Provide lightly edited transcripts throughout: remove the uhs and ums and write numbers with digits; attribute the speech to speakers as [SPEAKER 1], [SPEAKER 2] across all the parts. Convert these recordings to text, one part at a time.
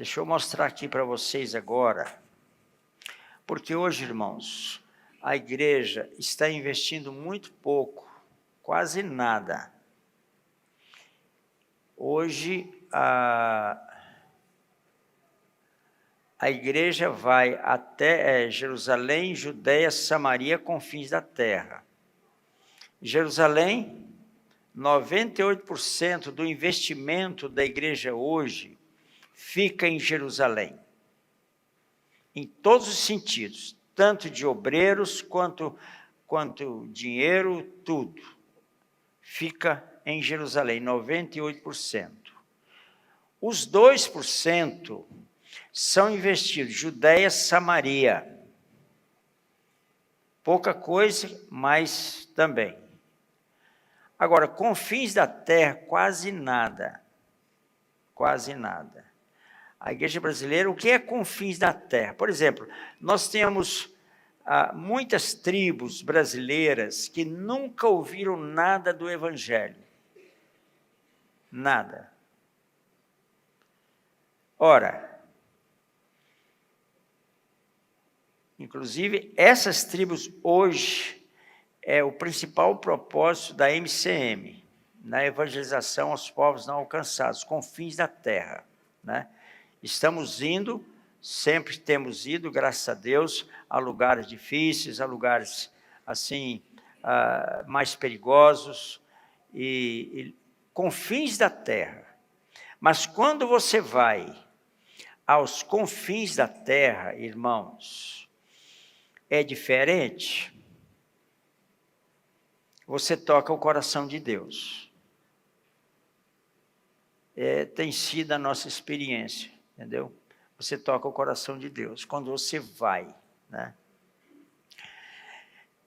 [SPEAKER 1] Deixa eu mostrar aqui para vocês agora, porque hoje, irmãos, a igreja está investindo muito pouco, quase nada. Hoje, a igreja vai até Jerusalém, Judeia, Samaria, confins da terra. Jerusalém, 98% do investimento da igreja hoje fica em Jerusalém. Em todos os sentidos, tanto de obreiros quanto dinheiro, tudo. Fica em Jerusalém, 98%. Os 2% são investidos, Judeia, Samaria. Pouca coisa, mas também. Agora, confins da terra, quase nada. Quase nada. A igreja brasileira, o que é confins da terra? Por exemplo, nós temos muitas tribos brasileiras que nunca ouviram nada do evangelho. Nada. Ora, inclusive, essas tribos hoje é o principal propósito da MCM, na evangelização aos povos não alcançados, confins da terra, né? Estamos indo, sempre temos ido, graças a Deus, a lugares difíceis, a lugares assim, mais perigosos, e confins da terra. Mas quando você vai aos confins da terra, irmãos, é diferente. Você toca o coração de Deus. Tem sido a nossa experiência, entendeu? Você toca o coração de Deus, quando você vai, né?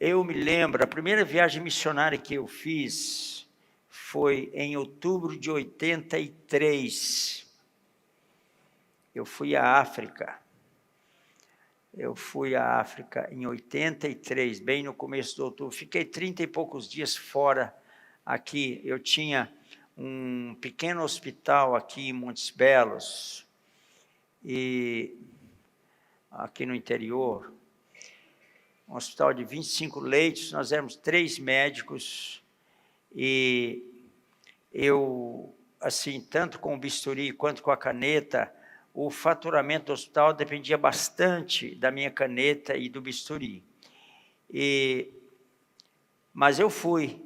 [SPEAKER 1] Eu me lembro, a primeira viagem missionária que eu fiz foi em outubro de 83. Eu fui à África. Eu fui à África em 83, bem no começo de outubro. Fiquei 30 e poucos dias fora aqui. Eu tinha um pequeno hospital aqui em Montes Belos, e aqui no interior, um hospital de 25 leitos, nós éramos 3 médicos, e eu, assim, tanto com o bisturi quanto com a caneta, o faturamento do hospital dependia bastante da minha caneta e do bisturi. Mas eu fui.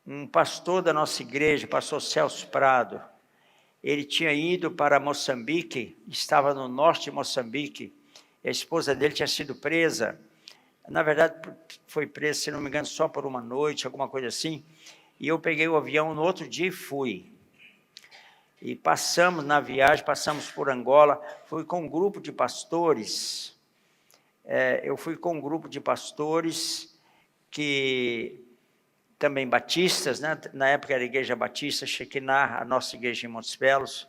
[SPEAKER 1] Um pastor da nossa igreja, pastor Celso Prado, ele tinha ido para Moçambique, estava no norte de Moçambique, a esposa dele tinha sido presa, na verdade foi presa, se não me engano, só por uma noite, alguma coisa assim, e eu peguei o avião no outro dia e fui. E passamos na viagem, passamos por Angola, fui com um grupo de pastores, eu fui com um grupo de pastores que também batistas, né? Na época era a Igreja Batista, Shekinah, a nossa igreja em Montes Belos.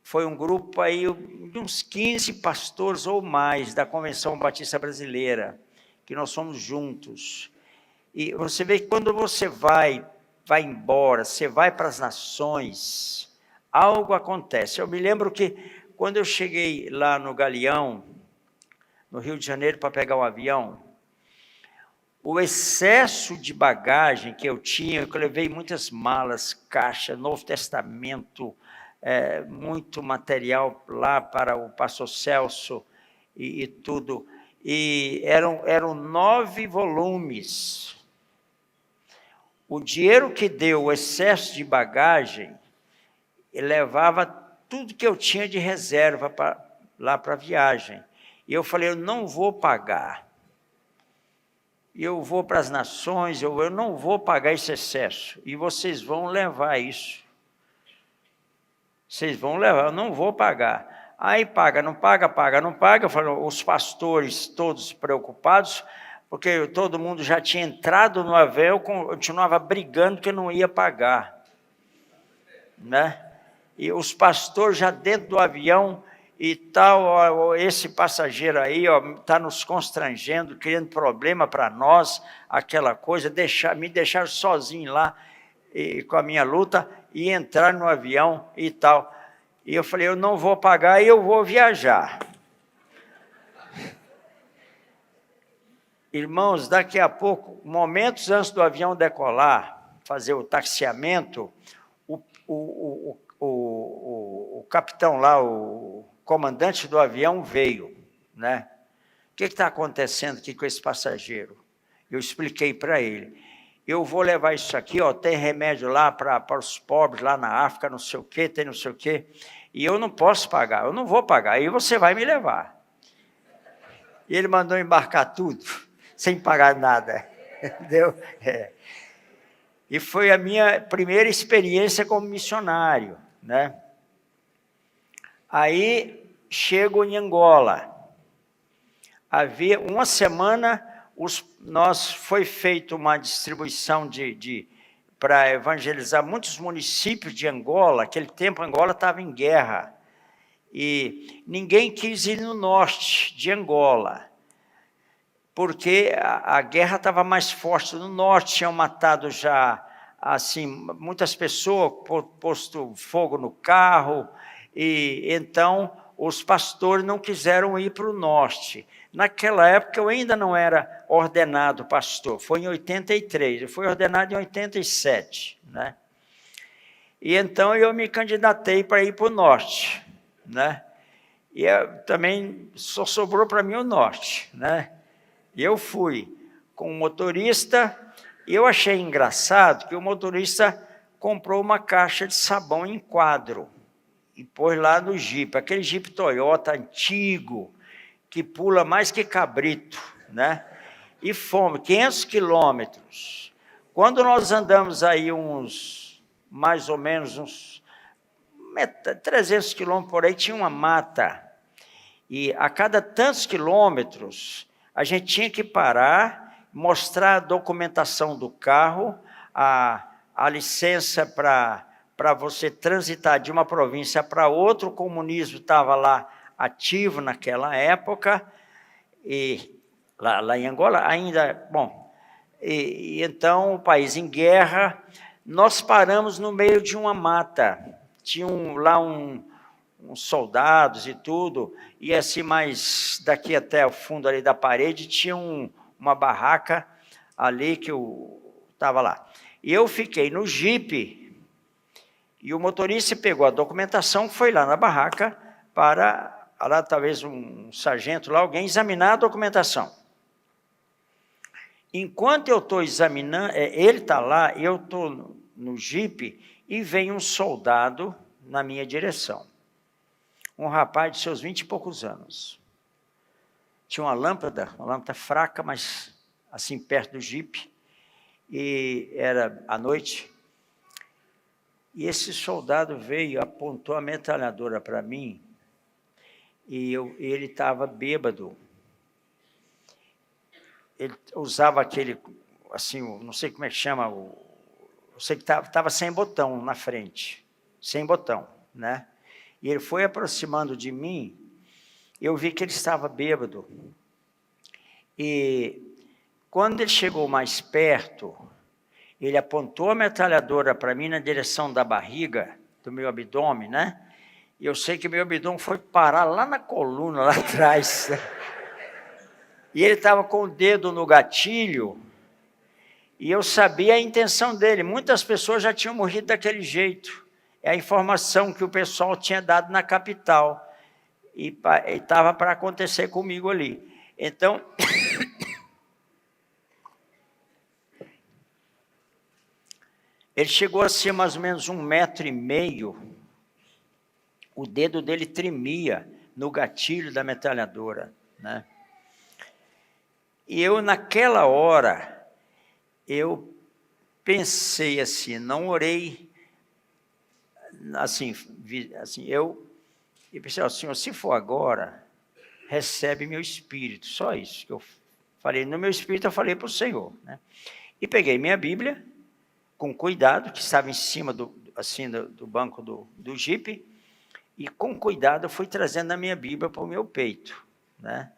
[SPEAKER 1] Foi um grupo aí de uns 15 pastores ou mais da Convenção Batista Brasileira, que nós somos juntos. E você vê que quando você vai embora, você vai para as nações, algo acontece. Eu me lembro que quando eu cheguei lá no Galeão, no Rio de Janeiro, para pegar um avião, o excesso de bagagem que eu tinha, que eu levei muitas malas, caixa, Novo Testamento, muito material lá para o pastor Celso e tudo, e eram 9 volumes. O dinheiro que deu o excesso de bagagem, levava tudo que eu tinha de reserva lá para a viagem. E eu falei, eu não vou pagar. Eu vou para as nações, eu não vou pagar esse excesso. E vocês vão levar isso. Vocês vão levar, eu não vou pagar. Aí paga, não paga, paga, não paga. Eu falei, os pastores todos preocupados, porque todo mundo já tinha entrado no avião, eu continuava brigando que eu não ia pagar, né? E os pastores já dentro do avião e tal, ó, esse passageiro aí está nos constrangendo, criando problema para nós, aquela coisa, me deixaram sozinho lá. e com a minha luta, e entrar no avião e tal. E eu falei, eu não vou pagar e eu vou viajar. Irmãos, daqui a pouco, momentos antes do avião decolar, fazer o taxiamento, o capitão lá, o comandante do avião veio, né? O que está acontecendo aqui com esse passageiro? Eu expliquei para ele. Eu vou levar isso aqui, ó, tem remédio lá para os pobres lá na África, não sei o quê, tem não sei o quê, e eu não posso pagar, eu não vou pagar, aí você vai me levar. E ele mandou embarcar tudo, sem pagar nada. Entendeu? E foi a minha primeira experiência como missionário, né? Aí chego em Angola. Havia uma semana, foi feita uma distribuição para evangelizar muitos municípios de Angola. Aquele tempo Angola estava em guerra. E ninguém quis ir no norte de Angola, porque a guerra estava mais forte no norte, tinham matado já assim, muitas pessoas, posto fogo no carro, e então os pastores não quiseram ir para o norte. Naquela época eu ainda não era ordenado pastor, foi em 83, eu fui ordenado em 87, né? E então eu me candidatei para ir para o norte, né? E também só sobrou para mim o norte, né? E eu fui com um motorista, e eu achei engraçado que o motorista comprou uma caixa de sabão em quadro e pôs lá no Jeep, aquele Jeep Toyota antigo, que pula mais que cabrito, né? E fomos 500 quilômetros. Quando nós andamos aí mais ou menos uns 300 quilômetros por aí, tinha uma mata. E a cada tantos quilômetros, a gente tinha que parar, mostrar a documentação do carro, a licença para você transitar de uma província para outra. O comunismo estava lá ativo naquela época, e lá em Angola ainda, bom, e então o país em guerra, nós paramos no meio de uma mata, tinha lá uns soldados e tudo, e assim, mais daqui até o fundo ali da parede, tinha uma barraca ali que eu estava lá. E eu fiquei no Jeep, e o motorista pegou a documentação, foi lá na barraca para, lá talvez um sargento lá, alguém examinar a documentação. Enquanto eu estou examinando, ele está lá, eu estou no Jeep, e vem um soldado na minha direção. Um rapaz de seus 20 e poucos anos. Tinha uma lâmpada fraca, mas assim perto do Jeep, e era à noite. E esse soldado veio, apontou a metralhadora para mim, e ele estava bêbado. Ele usava aquele, assim, não sei como é que chama, eu sei que estava sem botão na frente, sem botão, né? E ele foi aproximando de mim, eu vi que ele estava bêbado. E quando ele chegou mais perto, ele apontou a metralhadora para mim na direção da barriga, do meu abdômen, né? E eu sei que meu abdômen foi parar lá na coluna, lá atrás. E ele estava com o dedo no gatilho, e eu sabia a intenção dele. Muitas pessoas já tinham morrido daquele jeito. É a informação que o pessoal tinha dado na capital. E estava para acontecer comigo ali. Então, ele chegou a ser mais ou menos 1,5 metros. O dedo dele tremia no gatilho da metralhadora, né? E eu, naquela hora, eu pensei assim, não orei, assim eu pensei, ó, Senhor, se for agora, recebe meu espírito, só isso que eu falei. No meu espírito eu falei para o Senhor, né? E peguei minha Bíblia, com cuidado, que estava em cima do banco do Jeep, e com cuidado eu fui trazendo a minha Bíblia para o meu peito, né?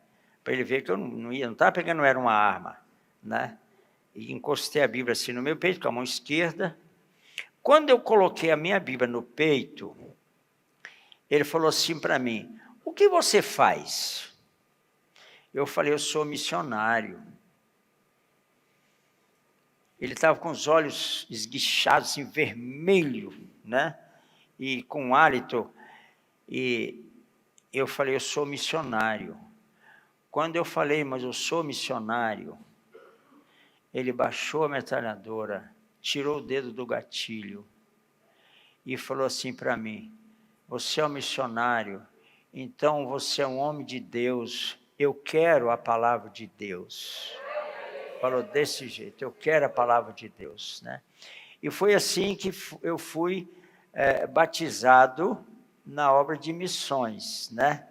[SPEAKER 1] Para ele ver que eu não estava pegando, não era uma arma, né? E encostei a Bíblia assim no meu peito, com a mão esquerda, Quando eu coloquei a minha Bíblia no peito, ele falou assim para mim: o que você faz? Eu falei: eu sou missionário. Ele estava com os olhos esguichados, assim, vermelho, né? E com hálito. E eu falei: eu sou missionário. Quando eu falei: mas eu sou missionário, ele baixou a metralhadora, tirou o dedo do gatilho e falou assim para mim: você é um missionário, então você é um homem de Deus, eu quero a palavra de Deus. Falou desse jeito: eu quero a palavra de Deus, né? E foi assim que eu fui batizado na obra de missões, né?